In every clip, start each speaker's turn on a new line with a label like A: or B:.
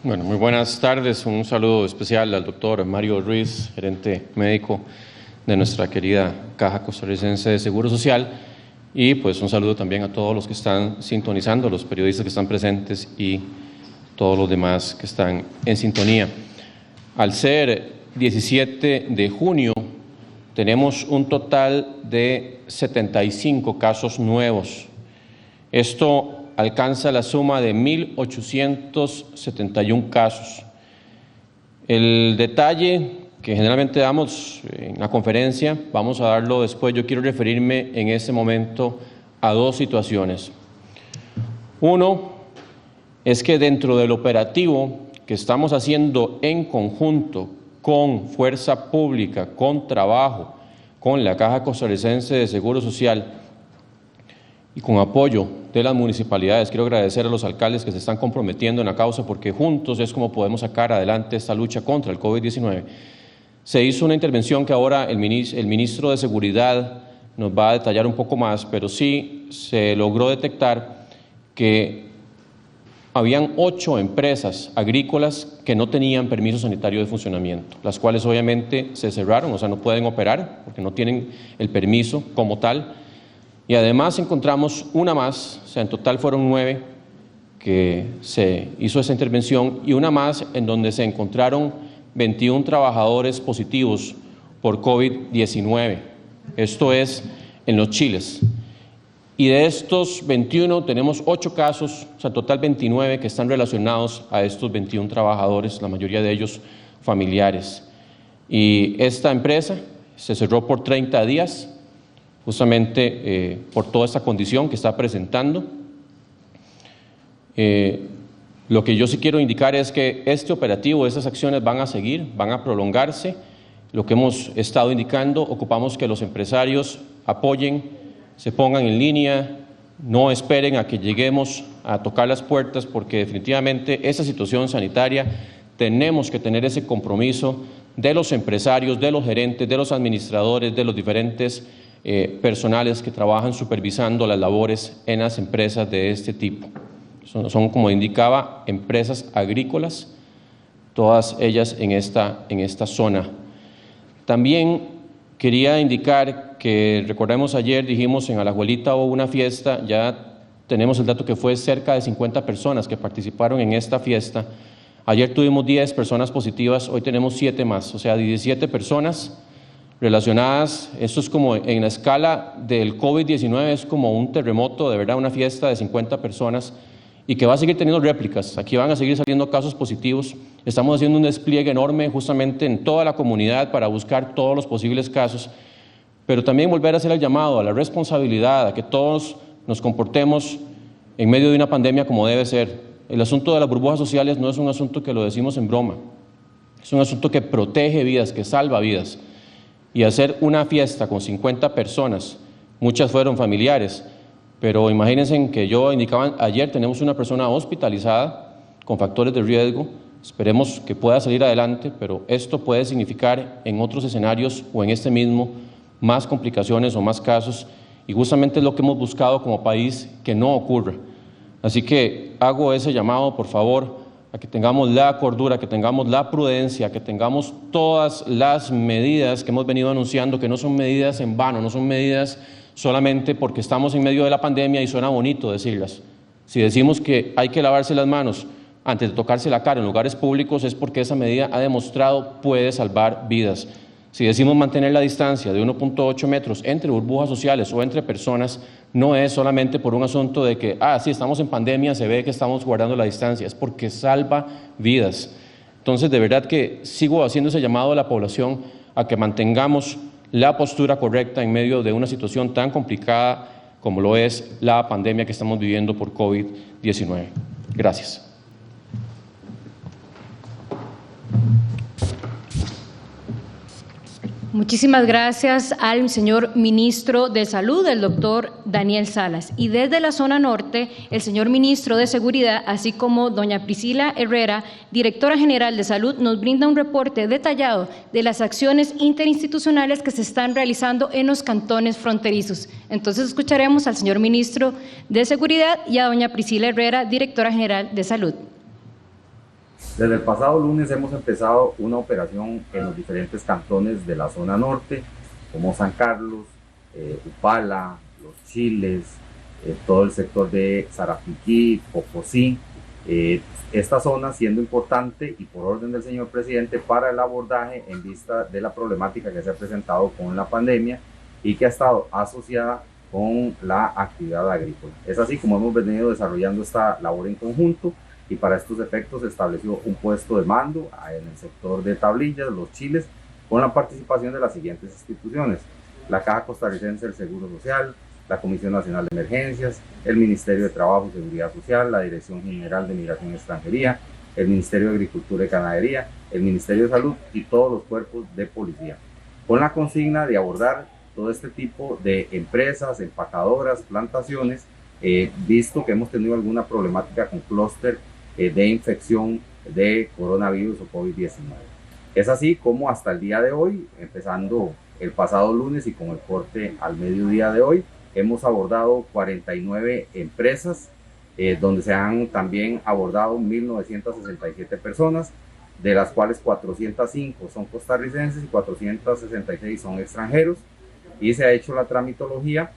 A: Bueno, muy buenas tardes. Un saludo especial al doctor Mario Ruiz, gerente médico de nuestra querida Caja Costarricense de Seguro Social. Y pues un saludo también a todos los que están sintonizando, los periodistas que están presentes y todos los demás que están en sintonía. Al ser 17 de junio, tenemos un total de 75 casos nuevos. Esto alcanza la suma de 1.871 casos. El detalle que generalmente damos en la conferencia, vamos a darlo después. Yo quiero referirme en este momento a dos situaciones. Uno es que dentro del operativo que estamos haciendo en conjunto con Fuerza Pública, con Trabajo, con la Caja Costarricense de Seguro Social, y con apoyo de las municipalidades, quiero agradecer a los alcaldes que se están comprometiendo en la causa, porque juntos es como podemos sacar adelante esta lucha contra el COVID-19. Se hizo una intervención que ahora el ministro de Seguridad nos va a detallar un poco más, pero sí se logró detectar que habían 8 empresas agrícolas que no tenían permiso sanitario de funcionamiento, las cuales obviamente se cerraron, o sea, no pueden operar porque no tienen el permiso como tal. Y además encontramos una más, o sea, en total fueron 9 que se hizo esa intervención, y una más en donde se encontraron 21 trabajadores positivos por COVID-19. Esto es en Los Chiles. Y de estos 21 tenemos 8 casos, o sea, en total 29 que están relacionados a estos 21 trabajadores, la mayoría de ellos familiares. Y esta empresa se cerró por 30 días, justamente por toda esta condición que está presentando. Lo que yo sí quiero indicar es que este operativo, estas acciones van a seguir, van a prolongarse. Lo que hemos estado indicando, ocupamos que los empresarios apoyen, se pongan en línea, no esperen a que lleguemos a tocar las puertas, porque definitivamente esa situación sanitaria tenemos que tener ese compromiso de los empresarios, de los gerentes, de los administradores, de los diferentes personales que trabajan supervisando las labores en las empresas de este tipo. Son, como indicaba, empresas agrícolas, todas ellas en esta zona. También quería indicar que, recordemos ayer, dijimos en Alajuelita hubo una fiesta, ya tenemos el dato que fue cerca de 50 personas que participaron en esta fiesta. Ayer tuvimos 10 personas positivas, hoy tenemos 7 más, o sea, 17 personas relacionadas. Esto es como en la escala del COVID-19, es como un terremoto, de verdad, una fiesta de 50 personas y que va a seguir teniendo réplicas. Aquí van a seguir saliendo casos positivos. Estamos haciendo un despliegue enorme justamente en toda la comunidad para buscar todos los posibles casos, pero también volver a hacer el llamado a la responsabilidad, a que todos nos comportemos en medio de una pandemia como debe ser. El asunto de las burbujas sociales no es un asunto que lo decimos en broma, es un asunto que protege vidas, que salva vidas. Y hacer una fiesta con 50 personas, muchas fueron familiares, pero imagínense que yo indicaba ayer, tenemos una persona hospitalizada con factores de riesgo, esperemos que pueda salir adelante, pero esto puede significar en otros escenarios o en este mismo más complicaciones o más casos, y justamente es lo que hemos buscado como país, que no ocurra. Así que hago ese llamado, por favor, a que tengamos la cordura, que tengamos la prudencia, que tengamos todas las medidas que hemos venido anunciando, que no son medidas en vano, no son medidas solamente porque estamos en medio de la pandemia y suena bonito decirlas. Si decimos que hay que lavarse las manos antes de tocarse la cara en lugares públicos, es porque esa medida ha demostrado puede salvar vidas. Si decimos mantener la distancia de 1.8 metros entre burbujas sociales o entre personas, no es solamente por un asunto de que, sí, estamos en pandemia, se ve que estamos guardando la distancia, es porque salva vidas. Entonces, de verdad que sigo haciendo ese llamado a la población a que mantengamos la postura correcta en medio de una situación tan complicada como lo es la pandemia que estamos viviendo por COVID-19. Gracias.
B: Muchísimas gracias al señor ministro de Salud, el doctor Daniel Salas. Y desde la zona norte, el señor ministro de Seguridad, así como doña Priscila Herrera, directora general de Salud, nos brinda un reporte detallado de las acciones interinstitucionales que se están realizando en los cantones fronterizos. Entonces escucharemos al señor ministro de Seguridad y a doña Priscila Herrera, directora general de Salud.
C: Desde el pasado lunes hemos empezado una operación en los diferentes cantones de la zona norte, como San Carlos, Upala, Los Chiles, todo el sector de Sarapiquí, Pocosí. Esta zona siendo importante y por orden del señor presidente para el abordaje en vista de la problemática que se ha presentado con la pandemia y que ha estado asociada con la actividad agrícola. Es así como hemos venido desarrollando esta labor en conjunto y para estos efectos se estableció un puesto de mando en el sector de Tablillas, Los Chiles, con la participación de las siguientes instituciones: la Caja Costarricense del Seguro Social, la Comisión Nacional de Emergencias, el Ministerio de Trabajo y Seguridad Social, la Dirección General de Migración y Extranjería, el Ministerio de Agricultura y Ganadería, el Ministerio de Salud y todos los cuerpos de policía, con la consigna de abordar todo este tipo de empresas, empacadoras, plantaciones, visto que hemos tenido alguna problemática con clúster de infección de coronavirus o COVID-19. Es así como hasta el día de hoy, empezando el pasado lunes y con el corte al mediodía de hoy, hemos abordado 49 empresas, donde se han también abordado 1.967 personas, de las cuales 405 son costarricenses y 466 son extranjeros, y se ha hecho la tramitología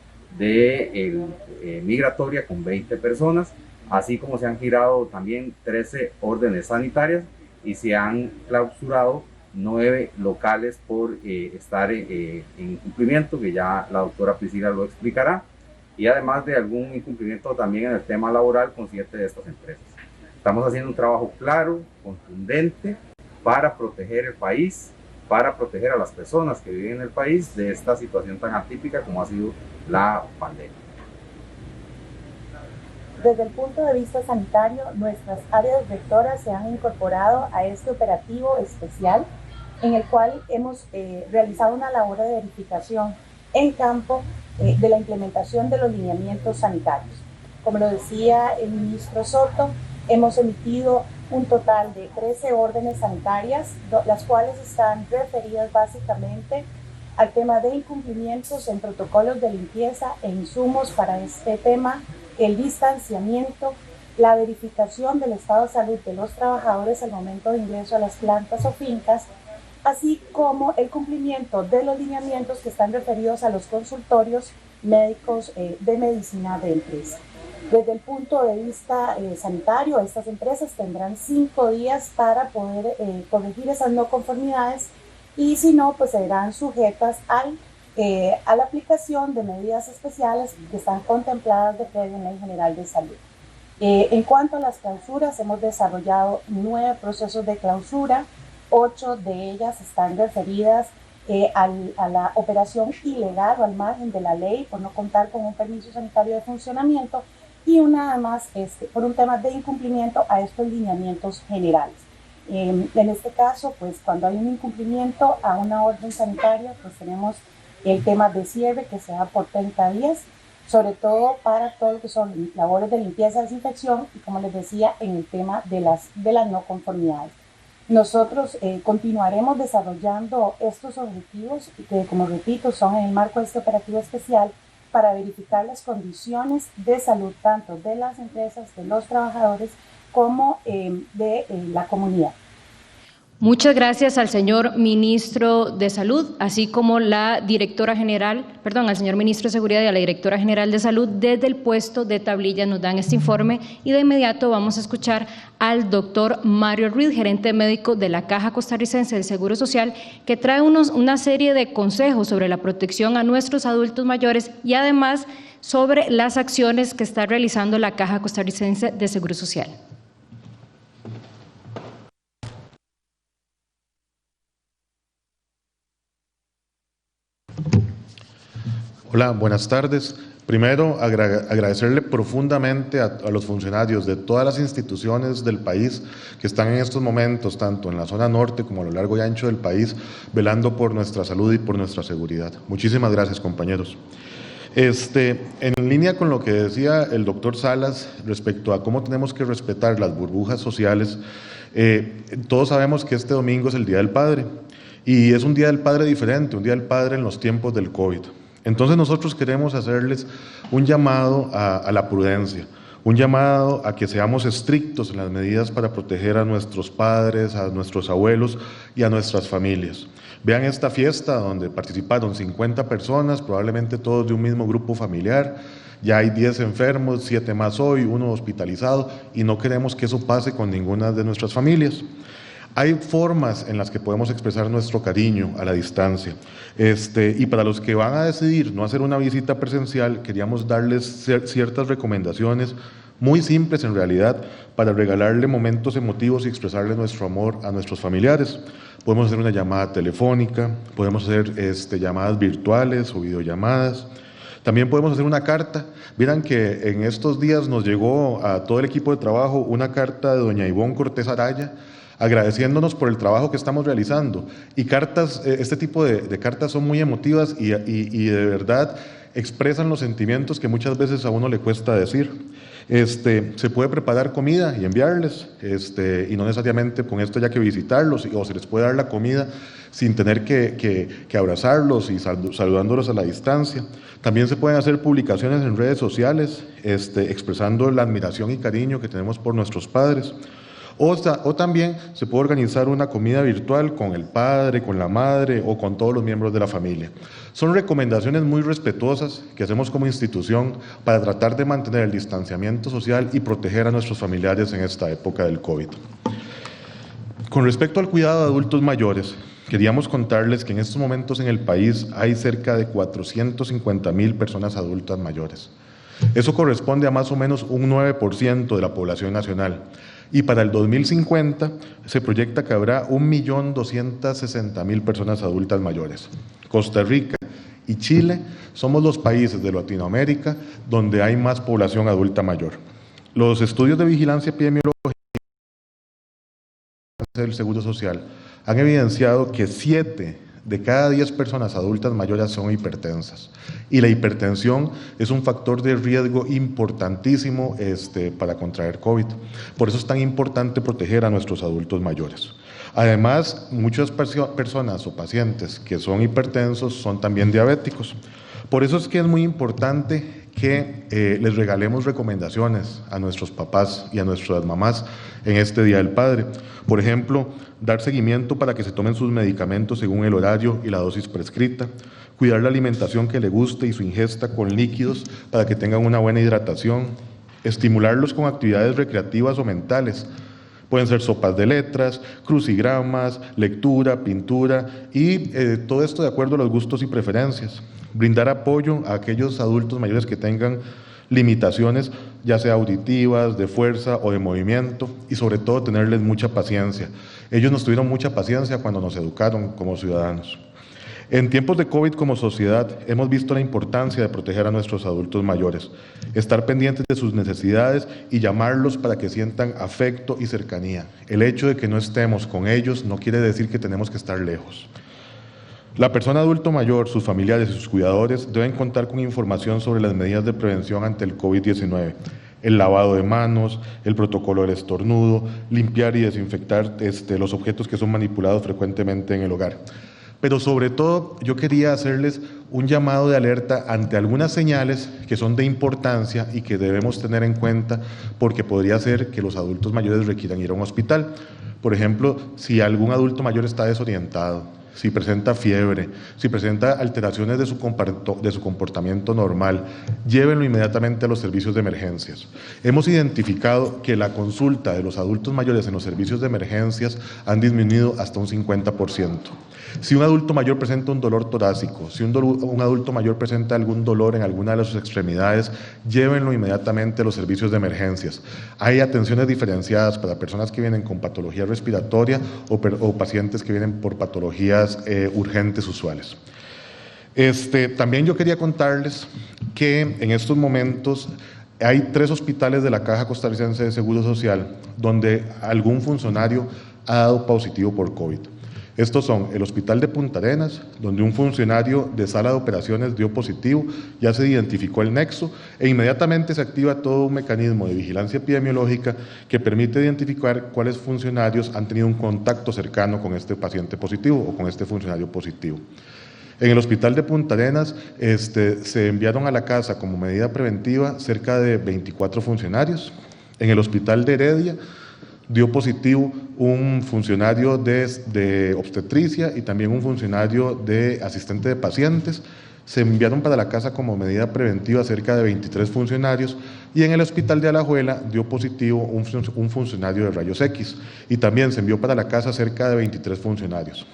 C: migratoria con 20 personas, así como se han girado también 13 órdenes sanitarias y se han clausurado 9 locales por estar en incumplimiento, que ya la doctora Priscila lo explicará, y además de algún incumplimiento también en el tema laboral con 7 de estas empresas. Estamos haciendo un trabajo claro, contundente, para proteger el país, para proteger a las personas que viven en el país de esta situación tan atípica como ha sido la pandemia.
D: Desde el punto de vista sanitario, nuestras áreas rectoras se han incorporado a este operativo especial en el cual hemos realizado una labor de verificación en campo de la implementación de los lineamientos sanitarios. Como lo decía el ministro Soto, hemos emitido un total de 13 órdenes sanitarias, las cuales están referidas básicamente al tema de incumplimientos en protocolos de limpieza e insumos para este tema, el distanciamiento, la verificación del estado de salud de los trabajadores al momento de ingreso a las plantas o fincas, así como el cumplimiento de los lineamientos que están referidos a los consultorios médicos de medicina de empresa. Desde el punto de vista sanitario, estas empresas tendrán 5 días para poder corregir esas no conformidades y si no, pues serán sujetas a la aplicación de medidas especiales que están contempladas de previo en la Ley General de Salud. En cuanto a las clausuras, hemos desarrollado 9 procesos de clausura, 8 de ellas están referidas a la operación ilegal o al margen de la ley por no contar con un permiso sanitario de funcionamiento y una más por un tema de incumplimiento a estos lineamientos generales. En este caso, pues cuando hay un incumplimiento a una orden sanitaria, pues tenemos el tema de cierre que se da por 30 días, sobre todo para todo lo que son labores de limpieza, desinfección y, como les decía, en el tema de las no conformidades. Nosotros continuaremos desarrollando estos objetivos que, como repito, son en el marco de este operativo especial para verificar las condiciones de salud tanto de las empresas, de los trabajadores, como de la comunidad.
B: Muchas gracias al señor ministro de Salud, así como la directora general, al señor ministro de Seguridad y a la directora general de Salud. Desde el puesto de Tablillas nos dan este informe y de inmediato vamos a escuchar al doctor Mario Ruiz, gerente médico de la Caja Costarricense del Seguro Social, que trae una serie de consejos sobre la protección a nuestros adultos mayores y además sobre las acciones que está realizando la Caja Costarricense de Seguro Social.
E: Hola, buenas tardes. Primero, agradecerle profundamente a los funcionarios de todas las instituciones del país que están en estos momentos, tanto en la zona norte como a lo largo y ancho del país, velando por nuestra salud y por nuestra seguridad. Muchísimas gracias, compañeros. En línea con lo que decía el doctor Salas respecto a cómo tenemos que respetar las burbujas sociales, todos sabemos que este domingo es el Día del Padre y es un Día del Padre diferente, un Día del Padre en los tiempos del COVID. Entonces nosotros queremos hacerles un llamado a la prudencia, Un llamado a que seamos estrictos en las medidas para proteger a nuestros padres, a nuestros abuelos y a nuestras familias. Vean esta fiesta donde participaron 50 personas, probablemente todos de un mismo grupo familiar. Ya hay 10 enfermos, 7 más hoy, 1 hospitalizado, y no queremos que eso pase con ninguna de nuestras familias. Hay formas en las que podemos expresar nuestro cariño a la distancia. Y para los que van a decidir no hacer una visita presencial, queríamos darles ciertas recomendaciones muy simples en realidad para regalarle momentos emotivos y expresarle nuestro amor a nuestros familiares. Podemos hacer una llamada telefónica, podemos hacer llamadas virtuales o videollamadas. También podemos hacer una carta. Vieran que en estos días nos llegó a todo el equipo de trabajo una carta de doña Ivonne Cortés Araya, agradeciéndonos por el trabajo que estamos realizando. Y cartas, este tipo de cartas son muy emotivas y de verdad expresan los sentimientos que muchas veces a uno le cuesta decir. Se puede preparar comida y enviarles, y no necesariamente con esto ya que visitarlos, o se les puede dar la comida sin tener que abrazarlos y saludándolos a la distancia. También se pueden hacer publicaciones en redes sociales, expresando la admiración y cariño que tenemos por nuestros padres. O también se puede organizar una comida virtual con el padre, con la madre o con todos los miembros de la familia. Son recomendaciones muy respetuosas que hacemos como institución para tratar de mantener el distanciamiento social y proteger a nuestros familiares en esta época del COVID. Con respecto al cuidado de adultos mayores, queríamos contarles que en estos momentos en el país hay cerca de 450,000 personas adultas mayores. Eso corresponde a más o menos un 9% de la población nacional. Y para el 2050 se proyecta que habrá 1.260.000 personas adultas mayores. Costa Rica y Chile somos los países de Latinoamérica donde hay más población adulta mayor. Los estudios de vigilancia epidemiológica del Seguro Social han evidenciado que 7 de cada 10 personas adultas mayores son hipertensas. Y la hipertensión es un factor de riesgo importantísimo para contraer COVID. Por eso es tan importante proteger a nuestros adultos mayores. Además, muchas personas o pacientes que son hipertensos son también diabéticos. Por eso es que es muy importante que les regalemos recomendaciones a nuestros papás y a nuestras mamás en este Día del Padre. Por ejemplo, dar seguimiento para que se tomen sus medicamentos según el horario y la dosis prescrita, cuidar la alimentación que le guste y su ingesta con líquidos para que tengan una buena hidratación, estimularlos con actividades recreativas o mentales. Pueden ser sopas de letras, crucigramas, lectura, pintura y todo esto de acuerdo a los gustos y preferencias. Brindar apoyo a aquellos adultos mayores que tengan limitaciones, ya sea auditivas, de fuerza o de movimiento, y sobre todo tenerles mucha paciencia. Ellos nos tuvieron mucha paciencia cuando nos educaron como ciudadanos. En tiempos de COVID como sociedad hemos visto la importancia de proteger a nuestros adultos mayores, estar pendientes de sus necesidades y llamarlos para que sientan afecto y cercanía. El hecho de que no estemos con ellos no quiere decir que tenemos que estar lejos. La persona adulto mayor, sus familiares y sus cuidadores deben contar con información sobre las medidas de prevención ante el COVID-19, el lavado de manos, el protocolo del estornudo, limpiar y desinfectar los objetos que son manipulados frecuentemente en el hogar. Pero sobre todo yo quería hacerles un llamado de alerta ante algunas señales que son de importancia y que debemos tener en cuenta porque podría ser que los adultos mayores requieran ir a un hospital. Por ejemplo, si algún adulto mayor está desorientado, si presenta fiebre, si presenta alteraciones de su comportamiento normal, llévenlo inmediatamente a los servicios de emergencias. Hemos identificado que la consulta de los adultos mayores en los servicios de emergencias han disminuido hasta un 50%. Si un adulto mayor presenta un dolor torácico, si un adulto mayor presenta algún dolor en alguna de sus extremidades, llévenlo inmediatamente a los servicios de emergencias. Hay atenciones diferenciadas para personas que vienen con patología respiratoria o pacientes que vienen por patologías urgentes usuales. También yo quería contarles que en estos momentos hay 3 hospitales de la Caja Costarricense de Seguro Social donde algún funcionario ha dado positivo por COVID. Estos son el Hospital de Punta Arenas, donde un funcionario de sala de operaciones dio positivo, ya se identificó el nexo e inmediatamente se activa todo un mecanismo de vigilancia epidemiológica que permite identificar cuáles funcionarios han tenido un contacto cercano con este paciente positivo o con este funcionario positivo. En el hospital de Punta Arenas se enviaron a la casa como medida preventiva cerca de 24 funcionarios. En el hospital de Heredia dio positivo un funcionario de obstetricia y también un funcionario de asistente de pacientes. Se enviaron para la casa como medida preventiva cerca de 23 funcionarios y en el hospital de Alajuela dio positivo un funcionario de rayos X y también se envió para la casa cerca de 23 funcionarios.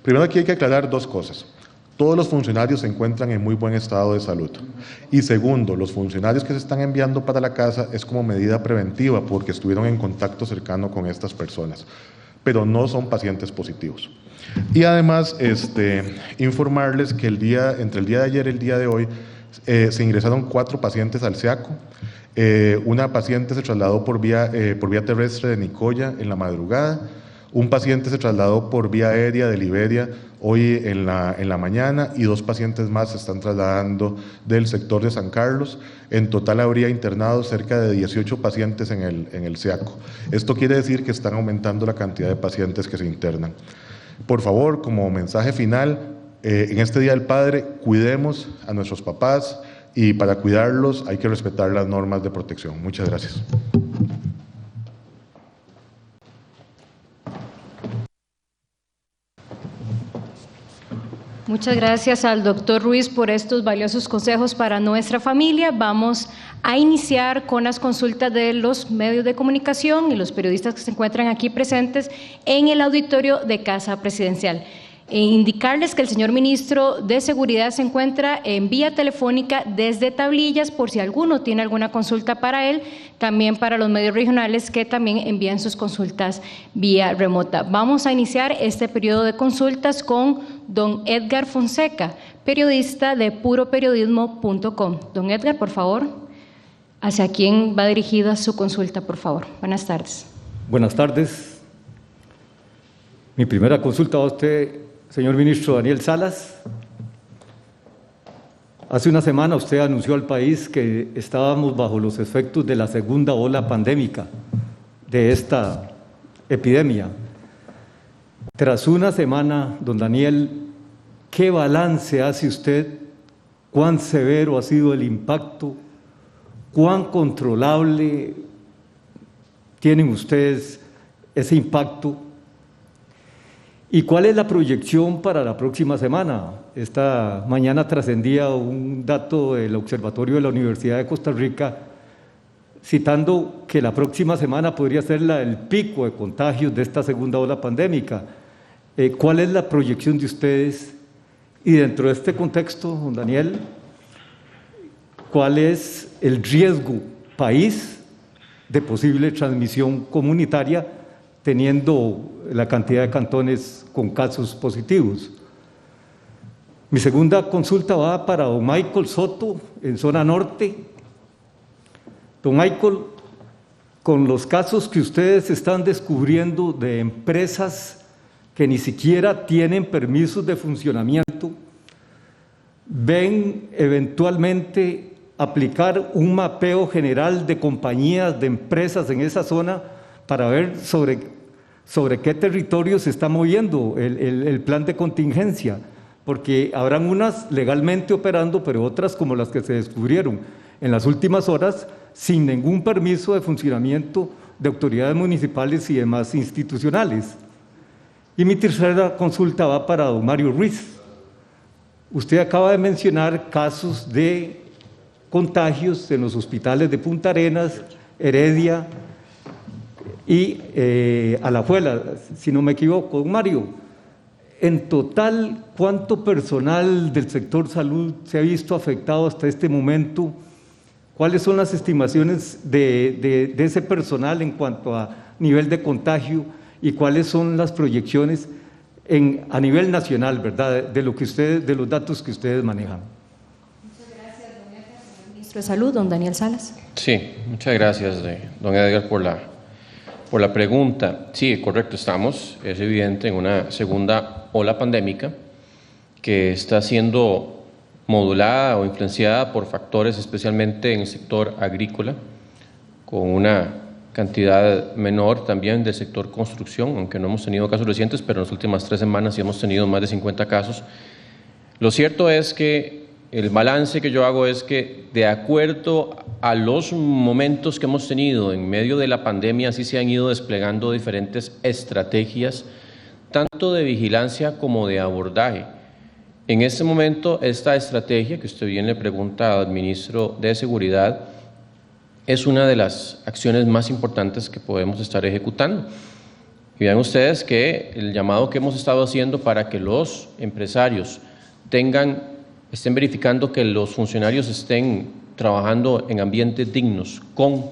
E: Primero, aquí hay que aclarar dos cosas. Todos los funcionarios se encuentran en muy buen estado de salud. Y segundo, los funcionarios que se están enviando para la casa es como medida preventiva porque estuvieron en contacto cercano con estas personas, pero no son pacientes positivos. Y además, informarles que entre el día de ayer y el día de hoy se ingresaron 4 pacientes al SEACO. Una paciente se trasladó por vía terrestre de Nicoya en la madrugada. Un paciente se trasladó por vía aérea de Liberia hoy en la mañana y 2 pacientes más se están trasladando del sector de San Carlos. En total habría internado cerca de 18 pacientes en el SEACO. Esto quiere decir que están aumentando la cantidad de pacientes que se internan. Por favor, como mensaje final, en este Día del Padre, cuidemos a nuestros papás y para cuidarlos hay que respetar las normas de protección. Muchas gracias.
B: Muchas gracias al doctor Ruiz por estos valiosos consejos para nuestra familia. Vamos a iniciar con las consultas de los medios de comunicación y los periodistas que se encuentran aquí presentes en el auditorio de Casa Presidencial. Indicarles que el señor ministro de Seguridad se encuentra en vía telefónica desde Tablillas por si alguno tiene alguna consulta para él, también para los medios regionales que también envían sus consultas vía remota. Vamos a iniciar este periodo de consultas con don Edgar Fonseca, periodista de puroperiodismo.com. Don Edgar, por favor, ¿hacia quién va dirigida su consulta, por favor? Buenas tardes.
F: Buenas tardes. Mi primera consulta a usted, señor ministro Daniel Salas. Hace una semana usted anunció al país que estábamos bajo los efectos de la segunda ola pandémica de esta epidemia. Tras una semana, don Daniel, ¿qué balance hace usted? ¿Cuán severo ha sido el impacto? ¿Cuán controlable tienen ustedes ese impacto? ¿Y cuál es la proyección para la próxima semana? Esta mañana trascendía un dato del Observatorio de la Universidad de Costa Rica citando que la próxima semana podría ser el pico de contagios de esta segunda ola pandémica. ¿Cuál es la proyección de ustedes? Y dentro de este contexto, don Daniel, ¿cuál es el riesgo país de posible transmisión comunitaria teniendo la cantidad de cantones con casos positivos? Mi segunda consulta va para don Michael Soto, en zona norte. Don Michael, con los casos que ustedes están descubriendo de empresas que ni siquiera tienen permisos de funcionamiento, ¿ven eventualmente aplicar un mapeo general de compañías, de empresas en esa zona para ver sobre qué territorio se está moviendo el plan de contingencia? Porque habrán unas legalmente operando, pero otras como las que se descubrieron en las últimas horas sin ningún permiso de funcionamiento de autoridades municipales y demás institucionales. Y mi tercera consulta va para don Mario Ruiz. Usted acaba de mencionar casos de contagios en los hospitales de Punta Arenas, Heredia y Alajuela, si no me equivoco. Don Mario, en total, ¿cuánto personal del sector salud se ha visto afectado hasta este momento? ¿Cuáles son las estimaciones de ese personal en cuanto a nivel de contagio y cuáles son las proyecciones a nivel nacional, ¿verdad? De los datos que ustedes manejan.
B: Muchas gracias, don Edgar. Señor ministro de Salud, don Daniel Salas.
A: Sí, muchas gracias, don Edgar, por la pregunta. Sí, correcto, estamos, es evidente, en una segunda ola pandémica que está siendo modulada o influenciada por factores especialmente en el sector agrícola, con una cantidad menor también del sector construcción, aunque no hemos tenido casos recientes, pero en las últimas 3 semanas sí hemos tenido más de 50 casos. Lo cierto es que el balance que yo hago es que, de acuerdo a los momentos que hemos tenido en medio de la pandemia, sí se han ido desplegando diferentes estrategias, tanto de vigilancia como de abordaje. En este momento, esta estrategia que usted bien le pregunta al ministro de Seguridad es una de las acciones más importantes que podemos estar ejecutando. Y vean ustedes que el llamado que hemos estado haciendo para que los empresarios estén verificando que los funcionarios estén trabajando en ambientes dignos, con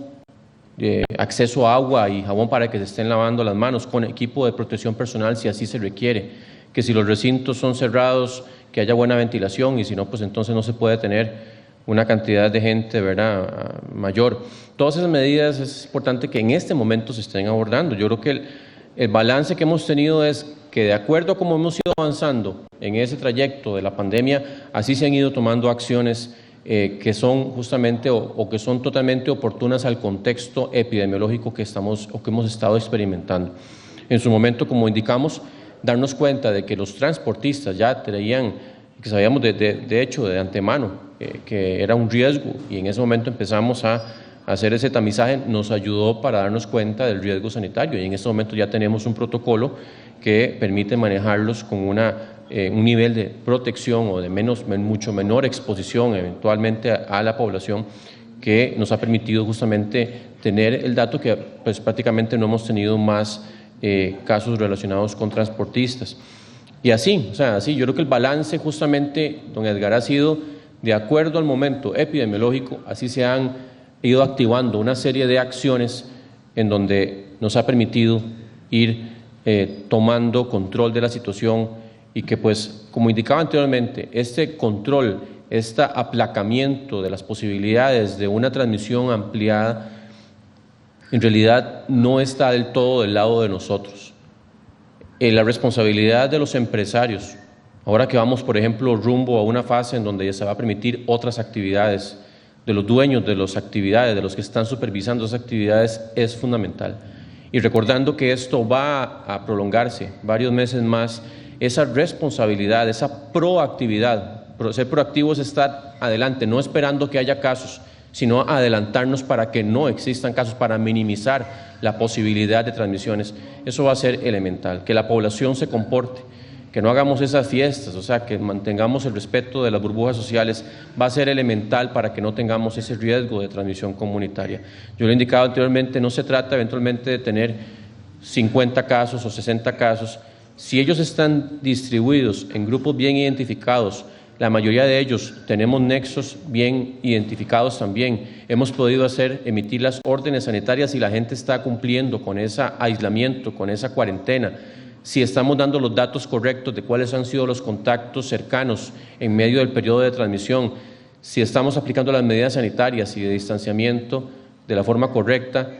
A: acceso a agua y jabón para que se estén lavando las manos, con equipo de protección personal si así se requiere, que si los recintos son cerrados, que haya buena ventilación y si no, pues entonces no se puede tener una cantidad de gente, ¿verdad?, mayor. Todas esas medidas es importante que en este momento se estén abordando. Yo creo que el balance que hemos tenido es que, de acuerdo a cómo hemos ido avanzando en ese trayecto de la pandemia, así se han ido tomando acciones que son justamente o que son totalmente oportunas al contexto epidemiológico que hemos estado experimentando. En su momento, como indicamos, darnos cuenta de que los transportistas ya traían, que sabíamos de hecho de antemano que era un riesgo, y en ese momento empezamos a hacer ese tamizaje, nos ayudó para darnos cuenta del riesgo sanitario, y en este momento ya tenemos un protocolo que permite manejarlos con un nivel de protección o de mucho menor exposición eventualmente a la población, que nos ha permitido justamente tener el dato que pues prácticamente no hemos tenido más casos relacionados con transportistas. Y así, yo creo que el balance justamente, don Edgar, ha sido de acuerdo al momento epidemiológico, así se han ido activando una serie de acciones en donde nos ha permitido ir tomando control de la situación, y que, pues, como indicaba anteriormente, este control, este aplacamiento de las posibilidades de una transmisión ampliada, en realidad no está del todo del lado de nosotros. La responsabilidad de los empresarios, ahora que vamos, por ejemplo, rumbo a una fase en donde ya se va a permitir otras actividades, de los dueños de las actividades, de los que están supervisando esas actividades, es fundamental. Y recordando que esto va a prolongarse varios meses más, esa responsabilidad, esa proactividad, ser proactivos, estar adelante, no esperando que haya casos, sino adelantarnos para que no existan casos, para minimizar la posibilidad de transmisiones. Eso va a ser elemental, que la población se comporte, que no hagamos esas fiestas, que mantengamos el respeto de las burbujas sociales, va a ser elemental para que no tengamos ese riesgo de transmisión comunitaria. Yo lo he indicado anteriormente, no se trata eventualmente de tener 50 casos o 60 casos. Si ellos están distribuidos en grupos bien identificados, la mayoría de ellos tenemos nexos bien identificados también, hemos podido emitir las órdenes sanitarias y la gente está cumpliendo con ese aislamiento, con esa cuarentena. Si estamos dando los datos correctos de cuáles han sido los contactos cercanos en medio del periodo de transmisión, si estamos aplicando las medidas sanitarias y de distanciamiento de la forma correcta,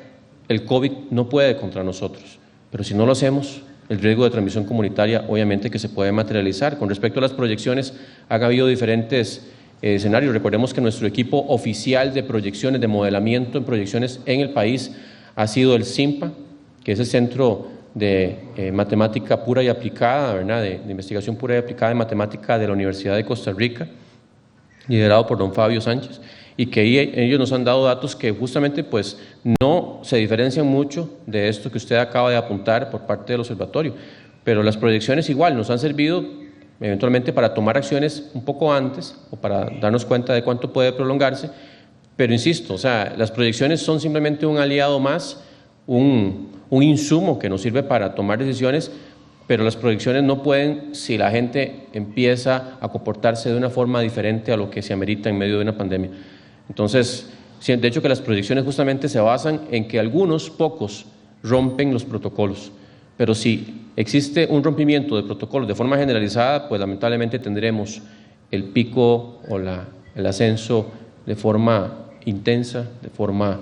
A: el COVID no puede contra nosotros. Pero si no lo hacemos, el riesgo de transmisión comunitaria obviamente que se puede materializar. Con respecto a las proyecciones, han habido diferentes escenarios. Recordemos que nuestro equipo oficial de proyecciones, de modelamiento en proyecciones en el país, ha sido el CIMPA, que es el Centro de Matemática Pura y Aplicada, ¿verdad?, de Investigación Pura y Aplicada en Matemática de la Universidad de Costa Rica, liderado por don Fabio Sánchez, y que ellos nos han dado datos que justamente pues no se diferencian mucho de esto que usted acaba de apuntar por parte del observatorio, pero las proyecciones igual nos han servido eventualmente para tomar acciones un poco antes o para darnos cuenta de cuánto puede prolongarse, pero insisto, las proyecciones son simplemente un aliado más, un insumo que nos sirve para tomar decisiones, pero las proyecciones no pueden si la gente empieza a comportarse de una forma diferente a lo que se amerita en medio de una pandemia. Entonces, de hecho que las proyecciones justamente se basan en que algunos pocos rompen los protocolos, pero si existe un rompimiento de protocolos de forma generalizada, pues lamentablemente tendremos el pico o el ascenso de forma intensa, de forma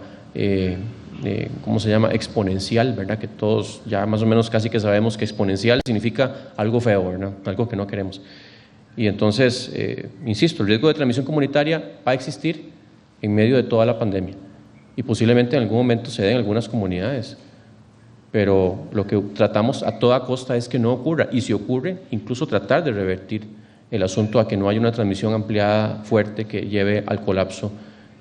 A: exponencial, ¿verdad? Que todos ya más o menos casi que sabemos que exponencial significa algo feo, ¿verdad?, algo que no queremos. Y entonces, insisto, el riesgo de transmisión comunitaria va a existir en medio de toda la pandemia y posiblemente en algún momento se dé en algunas comunidades, pero lo que tratamos a toda costa es que no ocurra, y si ocurre, incluso tratar de revertir el asunto a que no haya una transmisión ampliada fuerte que lleve al colapso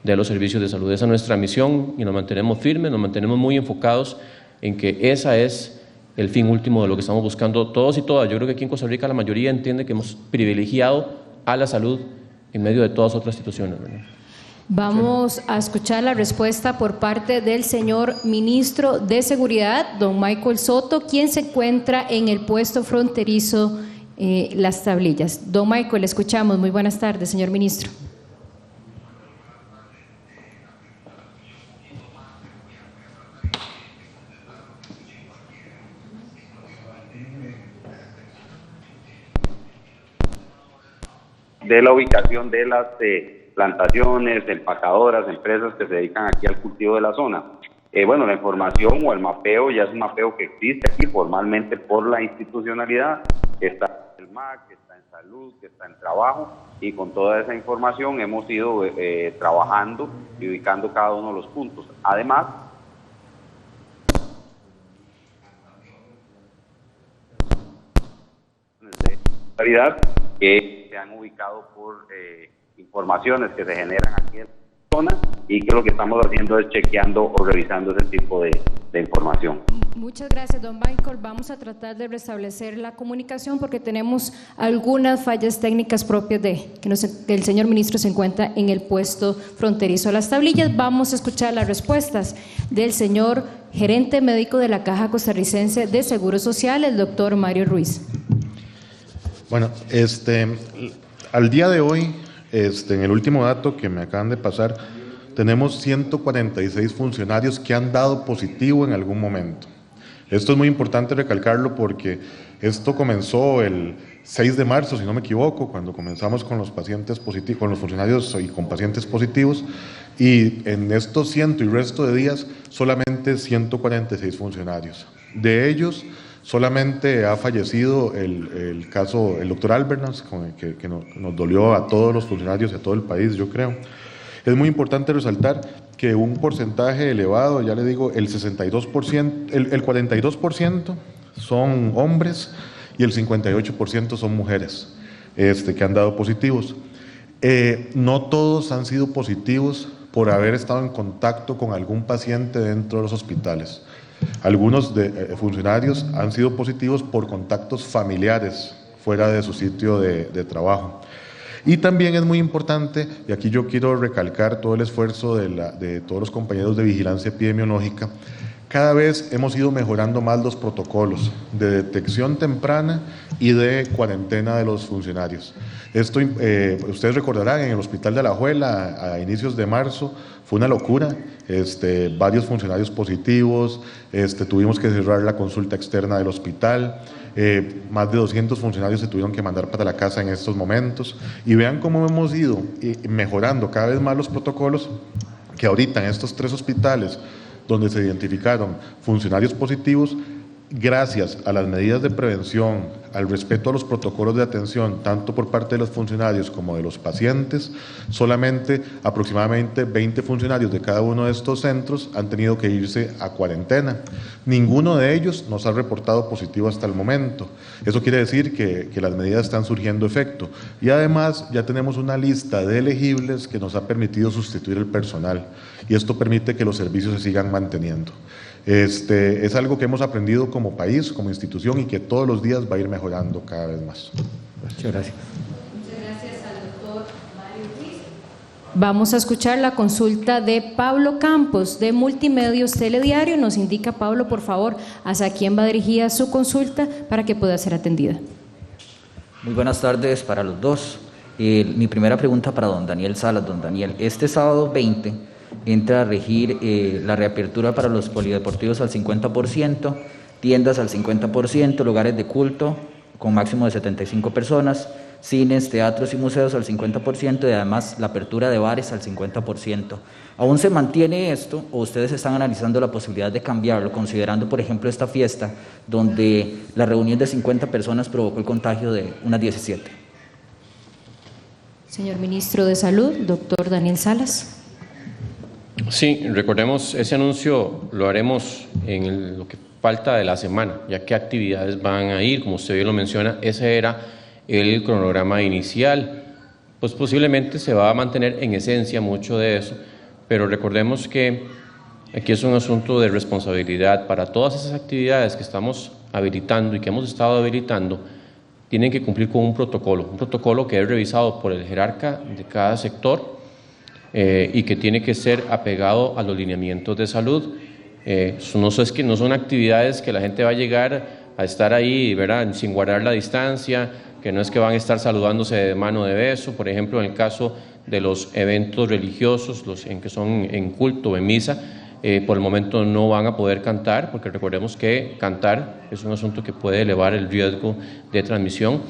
A: de los servicios de salud. Esa es nuestra misión y nos mantenemos firmes, nos mantenemos muy enfocados en que esa es el fin último de lo que estamos buscando todos y todas. Yo creo que aquí en Costa Rica la mayoría entiende que hemos privilegiado a la salud en medio de todas otras situaciones, ¿verdad?
B: Vamos a escuchar la respuesta por parte del señor ministro de Seguridad, don Michael Soto, quien se encuentra en el puesto fronterizo Las Tablillas. Don Michael, le escuchamos. Muy buenas tardes, señor ministro.
G: De la ubicación de las plantaciones, empacadoras, empresas que se dedican aquí al cultivo de la zona. Bueno, la información o el mapeo ya es un mapeo que existe aquí formalmente por la institucionalidad, que está en el MAC, que está en salud, que está en trabajo, y con toda esa información hemos ido trabajando y ubicando cada uno de los puntos. Además, que se han ubicado por informaciones que se generan aquí en la zona, y que lo que estamos haciendo es chequeando o revisando ese tipo de información.
B: Muchas gracias, don Michael. Vamos a tratar de restablecer la comunicación porque tenemos algunas fallas técnicas propias de que el señor ministro se encuentra en el puesto fronterizo Las Tablillas. Vamos a escuchar las respuestas del señor gerente médico de la Caja Costarricense de Seguro Social, el doctor Mario Ruiz.
E: Bueno, al día de hoy, en el último dato que me acaban de pasar, tenemos 146 funcionarios que han dado positivo en algún momento. Esto es muy importante recalcarlo porque esto comenzó el 6 de marzo, si no me equivoco, cuando comenzamos con los pacientes positivos, con los funcionarios y con pacientes positivos, y en estos ciento y resto de días solamente 146 funcionarios. De ellos, solamente ha fallecido el caso, el doctor Albernas, que nos dolió a todos los funcionarios y a todo el país, yo creo. Es muy importante resaltar que un porcentaje elevado, ya le digo, el 62%, el 42% son hombres y el 58% son mujeres que han dado positivos. No todos han sido positivos por haber estado en contacto con algún paciente dentro de los hospitales. Algunos funcionarios han sido positivos por contactos familiares fuera de su sitio de trabajo. Y también es muy importante, y aquí yo quiero recalcar todo el esfuerzo de todos los compañeros de vigilancia epidemiológica, cada vez hemos ido mejorando más los protocolos de detección temprana y de cuarentena de los funcionarios. Esto, ustedes recordarán, en el Hospital de Alajuela, a inicios de marzo, fue una locura, varios funcionarios positivos, tuvimos que cerrar la consulta externa del hospital, más de 200 funcionarios se tuvieron que mandar para la casa en estos momentos, y vean cómo hemos ido mejorando cada vez más los protocolos, que ahorita en estos 3 hospitales donde se identificaron funcionarios positivos, gracias a las medidas de prevención, al respeto a los protocolos de atención, tanto por parte de los funcionarios como de los pacientes, solamente aproximadamente 20 funcionarios de cada uno de estos centros han tenido que irse a cuarentena. Ninguno de ellos nos ha reportado positivo hasta el momento. Eso quiere decir que las medidas están surgiendo efecto. Y además ya tenemos una lista de elegibles que nos ha permitido sustituir el personal. Y esto permite que los servicios se sigan manteniendo. Es algo que hemos aprendido como país, como institución, y que todos los días va a ir mejorando cada vez más.
F: Muchas gracias.
B: Muchas gracias al doctor Mario Ruiz. Vamos a escuchar la consulta de Pablo Campos, de Multimedios Telediario. Nos indica, Pablo, por favor, hacia quién va dirigida su consulta para que pueda ser atendida.
H: Muy buenas tardes para los dos. Mi primera pregunta para don Daniel Salas. Don Daniel, este sábado 20 entra a regir la reapertura para los polideportivos al 50%, tiendas al 50%, lugares de culto con máximo de 75 personas, cines, teatros y museos al 50% y además la apertura de bares al 50%. ¿Aún se mantiene esto o ustedes están analizando la posibilidad de cambiarlo, considerando, por ejemplo, esta fiesta donde la reunión de 50 personas provocó el contagio de unas 17?
B: Señor ministro de Salud, doctor Daniel Salas.
A: Sí, recordemos, ese anuncio lo haremos en lo que falta de la semana, ya qué actividades van a ir, como usted bien lo menciona, ese era el cronograma inicial. Pues posiblemente se va a mantener en esencia mucho de eso, pero recordemos que aquí es un asunto de responsabilidad. Para todas esas actividades que estamos habilitando y que hemos estado habilitando, tienen que cumplir con un protocolo que es revisado por el jerarca de cada sector y que tiene que ser apegado a los lineamientos de salud. No son actividades que la gente va a llegar a estar ahí, ¿verdad?, sin guardar la distancia, que no es que van a estar saludándose de mano de beso. Por ejemplo, en el caso de los eventos religiosos, los en que son en culto o en misa, por el momento no van a poder cantar, porque recordemos que cantar es un asunto que puede elevar el riesgo de transmisión,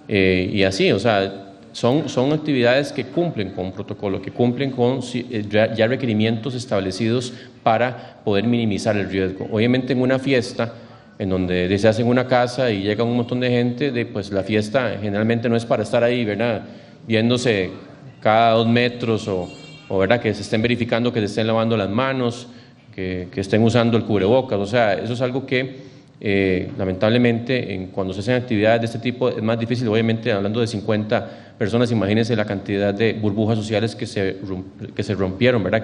A: y así, o sea, son actividades que cumplen con un protocolo, que cumplen con ya requerimientos establecidos para poder minimizar el riesgo. Obviamente en una fiesta en donde se hace en una casa y llega un montón de gente, pues la fiesta generalmente no es para estar ahí, ¿verdad?, viéndose cada 2 metros o ¿verdad?, que se estén verificando que se estén lavando las manos, que estén usando el cubrebocas. O sea, eso es algo que lamentablemente cuando se hacen actividades de este tipo es más difícil. Obviamente, hablando de 50 personas, imagínense la cantidad de burbujas sociales que se rompieron, ¿verdad?,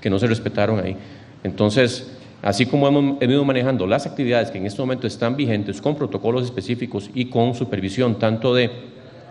A: que no se respetaron ahí. Entonces, así como hemos ido manejando las actividades que en este momento están vigentes con protocolos específicos y con supervisión tanto del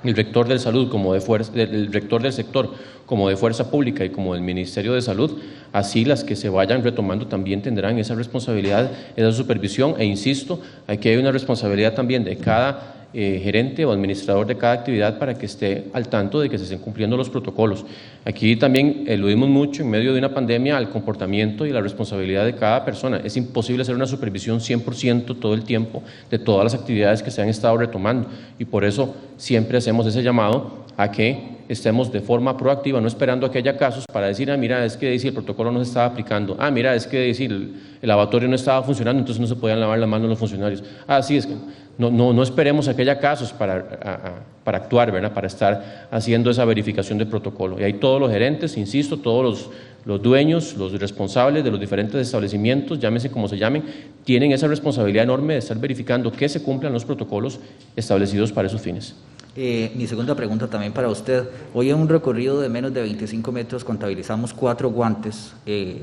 A: rector de salud como del rector del sector, como de Fuerza Pública y como del Ministerio de Salud, así las que se vayan retomando también tendrán esa responsabilidad, esa supervisión, e insisto, aquí hay una responsabilidad también de cada gerente o administrador de cada actividad para que esté al tanto de que se estén cumpliendo los protocolos. Aquí también eludimos mucho en medio de una pandemia al comportamiento y la responsabilidad de cada persona. Es imposible hacer una supervisión 100% todo el tiempo de todas las actividades que se han estado retomando, y por eso siempre hacemos ese llamado a que estemos de forma proactiva, no esperando a que haya casos para decir, mira, es que el protocolo no se estaba aplicando, mira, es que el lavatorio no estaba funcionando, entonces no se podían lavar las manos los funcionarios. Sí, es que no esperemos a que haya casos para actuar, ¿verdad?, para estar haciendo esa verificación de protocolo. Y ahí todos los gerentes, insisto, todos los dueños, los responsables de los diferentes establecimientos, llámese como se llamen, tienen esa responsabilidad enorme de estar verificando que se cumplan los protocolos establecidos para esos fines.
H: Mi segunda pregunta también para usted. Hoy en un recorrido de menos de 25 metros contabilizamos 4 guantes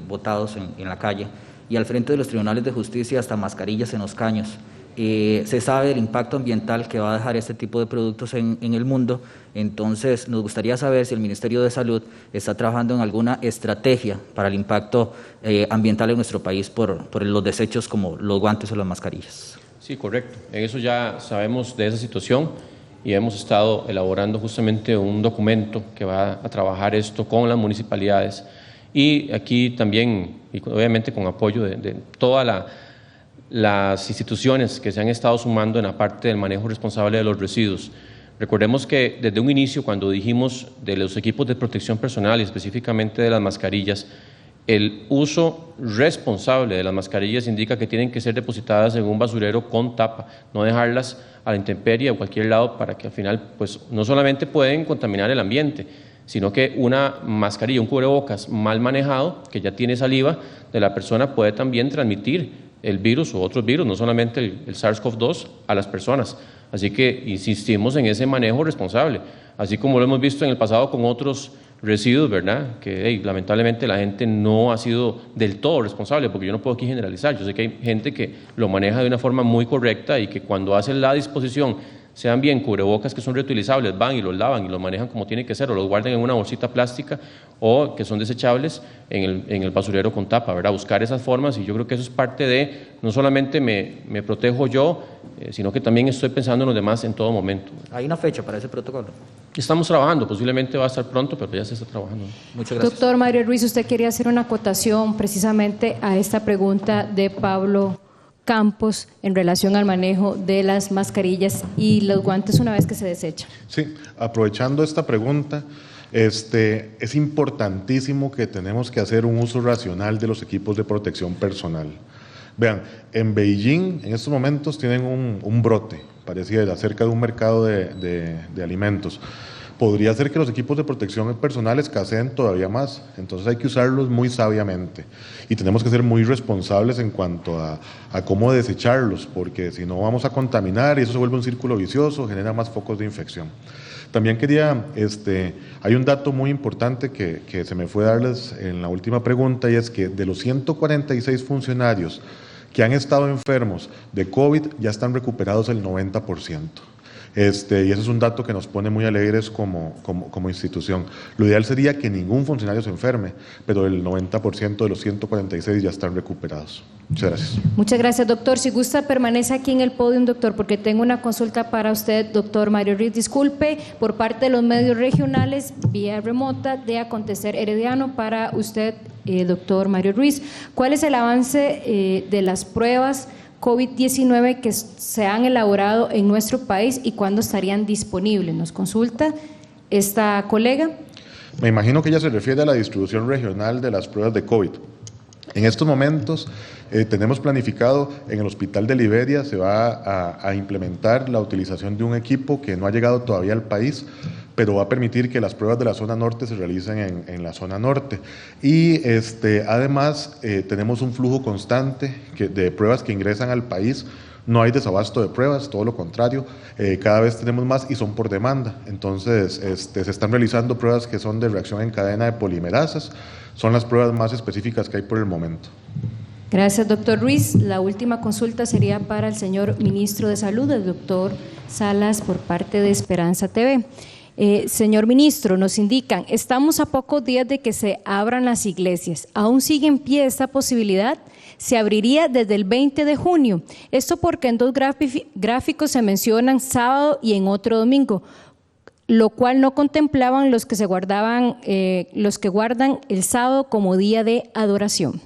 H: botados en la calle, y al frente de los tribunales de justicia hasta mascarillas en los caños. Se sabe el impacto ambiental que va a dejar este tipo de productos en el mundo. Entonces nos gustaría saber si el Ministerio de Salud está trabajando en alguna estrategia para el impacto ambiental en nuestro país por los desechos como los guantes o las mascarillas.
A: Sí, correcto. En eso ya sabemos de esa situación y hemos estado elaborando justamente un documento que va a trabajar esto con las municipalidades, y aquí también, y obviamente con apoyo de todas las instituciones que se han estado sumando en la parte del manejo responsable de los residuos. Recordemos que desde un inicio, cuando dijimos de los equipos de protección personal y específicamente de las mascarillas, el uso responsable de las mascarillas indica que tienen que ser depositadas en un basurero con tapa, no dejarlas a la intemperie o cualquier lado, para que al final pues no solamente pueden contaminar el ambiente, sino que una mascarilla, un cubrebocas mal manejado, que ya tiene saliva de la persona, puede también transmitir el virus o otros virus, no solamente el SARS-CoV-2, a las personas. Así que insistimos en ese manejo responsable, así como lo hemos visto en el pasado con otros residuos, ¿verdad?, que lamentablemente la gente no ha sido del todo responsable, porque yo no puedo aquí generalizar. Yo sé que hay gente que lo maneja de una forma muy correcta y que cuando hace la disposición, sean bien cubrebocas que son reutilizables, van y los lavan y los manejan como tiene que ser, o los guardan en una bolsita plástica, o que son desechables en el basurero con tapa, ¿verdad? Buscar esas formas, y yo creo que eso es parte de, no solamente me protejo yo, sino que también estoy pensando en los demás en todo momento.
H: ¿Hay una fecha para ese protocolo?
A: Estamos trabajando, posiblemente va a estar pronto, pero ya se está trabajando.
H: Muchas gracias.
B: Doctor Mario Ruiz, usted quería hacer una acotación precisamente a esta pregunta de Pablo Campos en relación al manejo de las mascarillas y los guantes una vez que se desechan.
E: Sí, aprovechando esta pregunta, es importantísimo que tenemos que hacer un uso racional de los equipos de protección personal. Vean, en Beijing en estos momentos tienen un brote, parecía, acerca de un mercado de alimentos, podría ser que los equipos de protección personal escaseen todavía más. Entonces hay que usarlos muy sabiamente y tenemos que ser muy responsables en cuanto a cómo desecharlos, porque si no vamos a contaminar y eso se vuelve un círculo vicioso, genera más focos de infección. También quería, hay un dato muy importante que se me fue darles en la última pregunta, y es que de los 146 funcionarios que han estado enfermos de COVID, ya están recuperados el 90%. Y ese es un dato que nos pone muy alegres como institución. Lo ideal sería que ningún funcionario se enferme, pero el 90% de los 146 ya están recuperados. Muchas gracias.
B: Muchas gracias, doctor. Si gusta, permanece aquí en el podio, doctor, porque tengo una consulta para usted, doctor Mario Ruiz. Disculpe, por parte de los medios regionales, vía remota, de Acontecer Herediano, para usted, doctor Mario Ruiz. ¿Cuál es el avance de las pruebas COVID-19 que se han elaborado en nuestro país y cuándo estarían disponibles? Nos consulta esta colega.
E: Me imagino que ella se refiere a la distribución regional de las pruebas de COVID. En estos momentos tenemos planificado en el Hospital de Liberia, se va a implementar la utilización de un equipo que no ha llegado todavía al país, pero va a permitir que las pruebas de la zona norte se realicen en la zona norte. Y además tenemos un flujo constante de pruebas que ingresan al país. No hay desabasto de pruebas, todo lo contrario, cada vez tenemos más y son por demanda. Entonces se están realizando pruebas que son de reacción en cadena de polimerasas, son las pruebas más específicas que hay por el momento.
B: Gracias, doctor Ruiz. La última consulta sería para el señor ministro de Salud, el doctor Salas, por parte de Esperanza TV. Señor ministro, nos indican, estamos a pocos días de que se abran las iglesias. ¿Aún sigue en pie esta posibilidad? Se abriría desde el 20 de junio. Esto porque en dos gráficos se mencionan sábado y en otro domingo, lo cual no contemplaban los que guardan el sábado como día de adoración.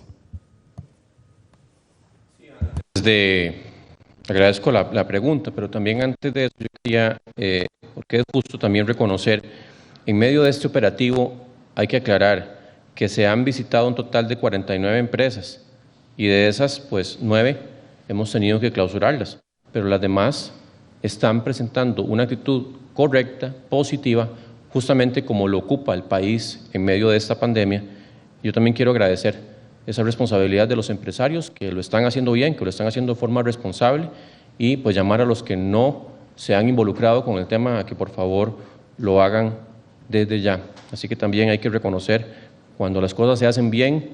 A: Agradezco la pregunta, pero también antes de eso yo quería, porque es justo también reconocer, en medio de este operativo hay que aclarar que se han visitado un total de 49 empresas y de esas, pues 9 hemos tenido que clausurarlas, pero las demás están presentando una actitud correcta, positiva, justamente como lo ocupa el país en medio de esta pandemia. Yo también quiero agradecer esa responsabilidad de los empresarios que lo están haciendo bien, que lo están haciendo de forma responsable, y pues llamar a los que no se han involucrado con el tema a que por favor lo hagan desde ya. Así que también hay que reconocer cuando las cosas se hacen bien,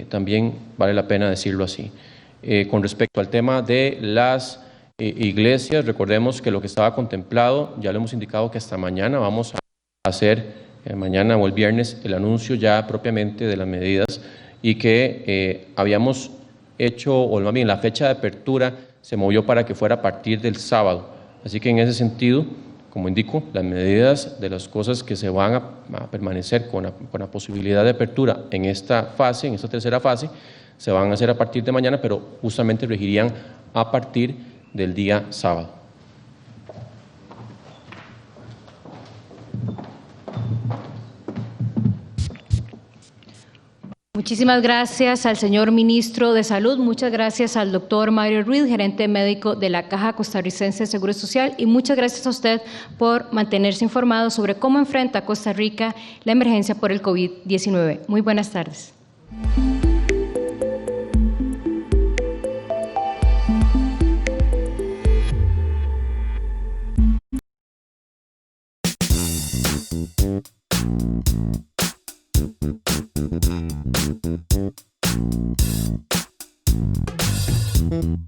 A: también vale la pena decirlo así. Con respecto al tema de las iglesias, recordemos que lo que estaba contemplado, ya le hemos indicado que hasta mañana vamos a hacer, mañana o el viernes, el anuncio ya propiamente de las medidas, y que habíamos hecho, o más bien la fecha de apertura se movió para que fuera a partir del sábado. Así que en ese sentido, como indico, las medidas de las cosas que se van a permanecer con la posibilidad de apertura en esta fase, en esta tercera fase, se van a hacer a partir de mañana, pero justamente regirían a partir del día sábado.
B: Muchísimas gracias al señor ministro de Salud, muchas gracias al doctor Mario Ruiz, gerente médico de la Caja Costarricense de Seguro Social, y muchas gracias a usted por mantenerse informado sobre cómo enfrenta Costa Rica la emergencia por el COVID-19. Muy buenas tardes.
I: Thank you.